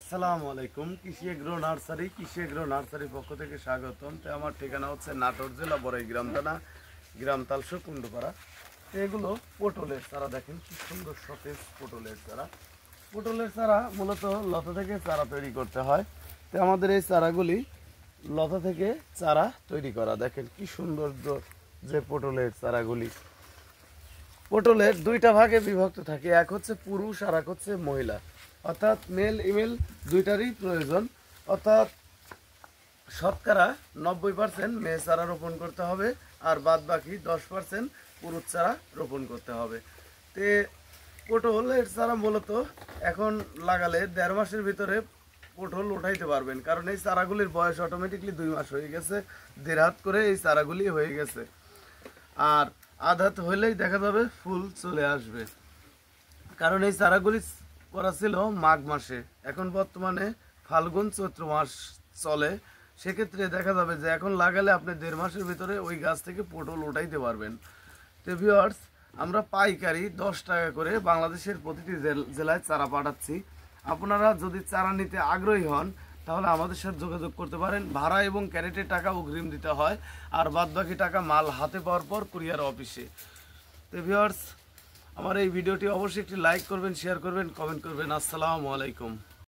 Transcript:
আসসালামু আলাইকুম। কৃষি এগ্রো নার্সারি পক্ষ থেকে স্বাগতম। তো আমার ঠিকানা হচ্ছে নাটোর জেলা বড়াই গ্রাম থানা, গ্রাম তালসো কুন্ডুপাড়া। তো এগুলো পটলের চারা, দেখেন কি সুন্দর সতেজ পটলের চারা। পটলের চারা মূলত লতা থেকে চারা তৈরি করতে হয়। তো আমাদের এই চারাগুলি লতা থেকে চারা তৈরি করা, দেখেন কি সৌন্দর্য যে পটলের চারাগুলি। পটলের দুইটা ভাগে বিভক্ত থাকে, এক হচ্ছে পুরুষ আর এক হচ্ছে মহিলা, অর্থাৎ মেল ইমেল দুইটারই প্রয়োজন। অর্থাৎ শতকরা 90% মেয়ে চারা রোপণ করতে হবে আর বাদ বাকি 10% পুরুষ চারা রোপণ করতে হবে। তে পটলের চারা মূলত এখন লাগালে 1.5 মাসের ভিতরে পটল উঠাইতে পারবেন, কারণ এই চারাগুলির বয়স অটোমেটিকলি 2 মাস হয়ে গেছে, 1.5 হাত করে এই চারাগুলি হয়ে গেছে। আর আধাত হইলেই দেখা যাবে ফুল চলে আসবে, কারণ এই চারাগুলি করা ছিল মাঘ মাসে, এখন বর্তমানে ফাল্গুন চৈত্র মাস চলে। সেক্ষেত্রে দেখা যাবে যে এখন লাগালে আপনি 1.5 মাসের ভিতরে ওই গাছ থেকে পটল উঠাইতে পারবেন। তো ভিউয়ার্স, আমরা পাইকারি 10 টাকা করে বাংলাদেশের প্রতিটি জেলায় চারা পাঠাচ্ছি। আপনারা যদি চারা নিতে আগ্রহী হন তাহলে আমাদের সাথে যোগাযোগ করতে পারেন। ভাড়া এবং ক্যারেটের টাকা অগ্রিম দিতে হয়, আর বাদ বাকি টাকা মাল হাতে পাওয়ার পর কুরিয়ার অফিসে। তো ভিউয়ার্স, আমার এই ভিডিওটি অবশ্যই একটি লাইক করবেন, শেয়ার করবেন, কমেন্ট করবেন। আসসালামু আলাইকুম।